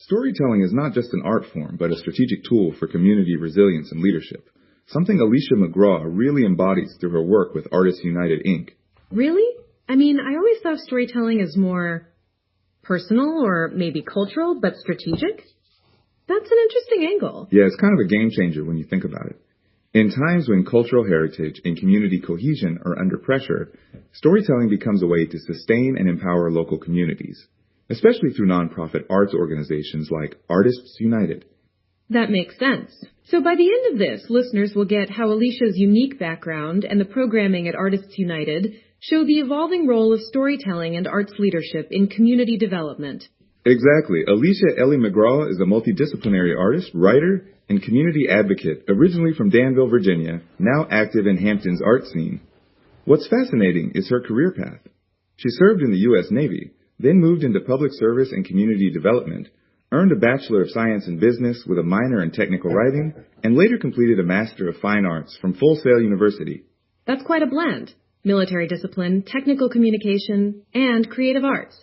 Storytelling is not just an art form, but a strategic tool for community resilience and leadership, something Alicia McGraw really embodies through her work with Artists United, Inc. Really? I mean, I always thought storytelling is more personal or maybe cultural, but strategic. That's an interesting angle. Yeah, it's kind of a game changer when you think about it. In times when cultural heritage and community cohesion are under pressure, storytelling becomes a way to sustain and empower local communities, especially through nonprofit arts organizations like Artists United. That makes sense. So by the end of this, listeners will get how Alicia's unique background and the programming at Artists United show the evolving role of storytelling and arts leadership in community development. Exactly. Alicia Ellie McGraw is a multidisciplinary artist, writer, and community advocate, originally from Danville, Virginia, now active in Hampton's art scene. What's fascinating is her career path. She served in the U.S. Navy, then moved into public service and community development, earned a Bachelor of Science in Business with a minor in technical writing, and later completed a Master of Fine Arts from Full Sail University. That's quite a blend. Military discipline, technical communication, and creative arts.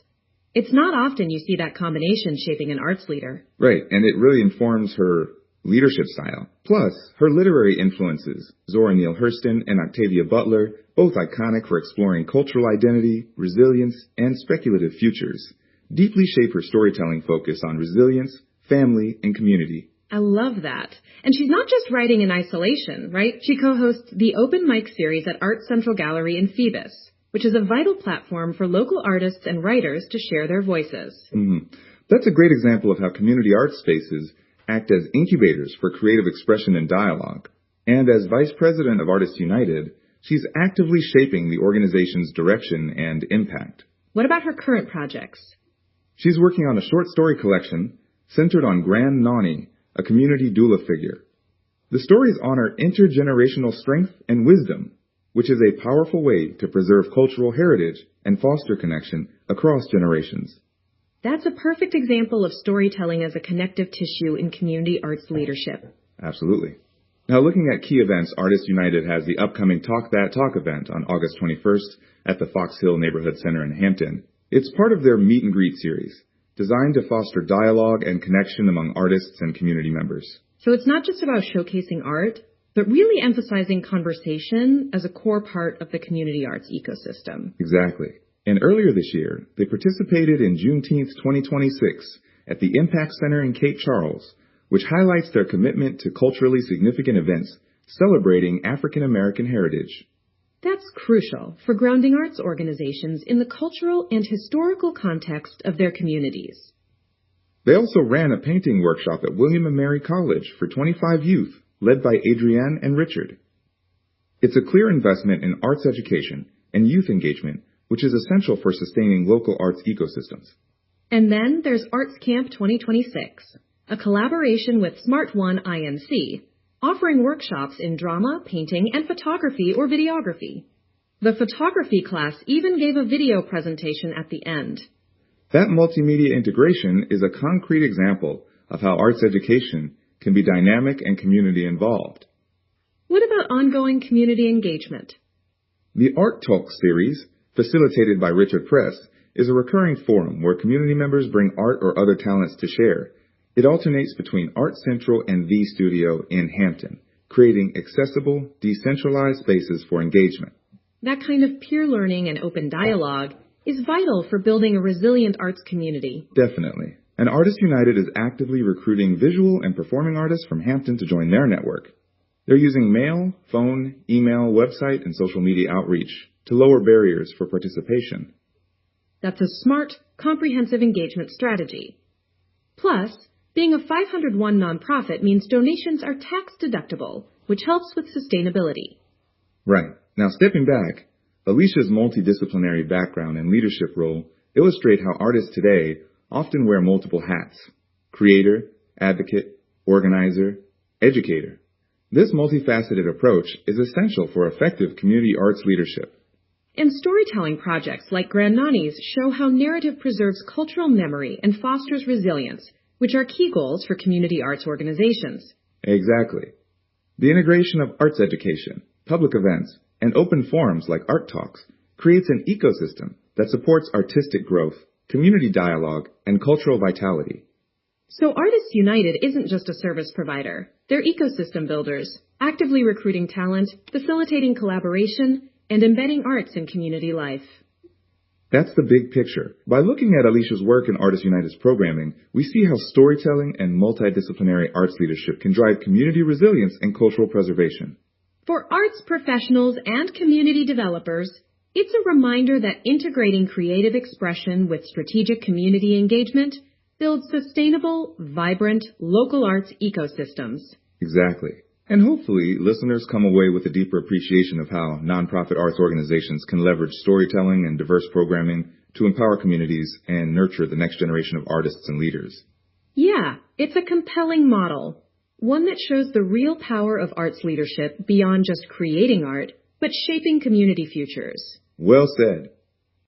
It's not often you see that combination shaping an arts leader. Right, and it really informs her leadership style. Plus, her literary influences, Zora Neale Hurston and Octavia Butler, both iconic for exploring cultural identity, resilience, and speculative futures, deeply shape her storytelling focus on resilience, family, and community. I love that. And she's not just writing in isolation, right? She co-hosts the Open Mic series at Art Central Gallery in Phoebus, which is a vital platform for local artists and writers to share their voices. That's a great example of how community art spaces act as incubators for creative expression and dialogue. And as Vice President of Artists United, she's actively shaping the organization's direction and impact. What about her current projects? She's working on a short story collection centered on Grand Nani, a community doula figure. The stories honor intergenerational strength and wisdom, which is a powerful way to preserve cultural heritage and foster connection across generations. That's a perfect example of storytelling as a connective tissue in community arts leadership. Absolutely. Now, looking at key events, Artists United has the upcoming Talk That Talk event on August 21st at the Fox Hill Neighborhood Center in Hampton. It's part of their Meet and Greet series, designed to foster dialogue and connection among artists and community members. So it's not just about showcasing art, but really emphasizing conversation as a core part of the community arts ecosystem. Exactly. And earlier this year, they participated in Juneteenth 2026 at the Impact Center in Cape Charles, which highlights their commitment to culturally significant events celebrating African American heritage. That's crucial for grounding arts organizations in the cultural and historical context of their communities. They also ran a painting workshop at William & Mary College for 25 youth, led by Adrienne and Richard. It's a clear investment in arts education and youth engagement, which is essential for sustaining local arts ecosystems. And then there's Arts Camp 2026, a collaboration with Smart One INC, offering workshops in drama, painting, and photography or videography. The photography class even gave a video presentation at the end. That multimedia integration is a concrete example of how arts education can be dynamic and community involved. What about ongoing community engagement? The Art Talk series, facilitated by Richard Press, is a recurring forum where community members bring art or other talents to share. It alternates between Art Central and The Studio in Hampton, creating accessible, decentralized spaces for engagement. That kind of peer learning and open dialogue is vital for building a resilient arts community. Definitely. And Artists United is actively recruiting visual and performing artists from Hampton to join their network. They're using mail, phone, email, website, and social media outreach to lower barriers for participation. That's a smart, comprehensive engagement strategy. Plus, being a 501 nonprofit means donations are tax-deductible, which helps with sustainability. Right. Now, stepping back, Alicia's multidisciplinary background and leadership role illustrate how artists today often wear multiple hats: creator, advocate, organizer, educator. This multifaceted approach is essential for effective community arts leadership. And storytelling projects like Grand Nani's show how narrative preserves cultural memory and fosters resilience, which are key goals for community arts organizations. Exactly. The integration of arts education, public events, and open forums like Art Talks creates an ecosystem that supports artistic growth, community dialogue, and cultural vitality. So Artists United isn't just a service provider. They're ecosystem builders, actively recruiting talent, facilitating collaboration, and embedding arts in community life. That's the big picture. By looking at Alicia's work in Artists United's programming, we see how storytelling and multidisciplinary arts leadership can drive community resilience and cultural preservation. For arts professionals and community developers, it's a reminder that integrating creative expression with strategic community engagement builds sustainable, vibrant, local arts ecosystems. Exactly. And hopefully, listeners come away with a deeper appreciation of how nonprofit arts organizations can leverage storytelling and diverse programming to empower communities and nurture the next generation of artists and leaders. Yeah, it's a compelling model. One that shows the real power of arts leadership beyond just creating art, but shaping community futures. Well said.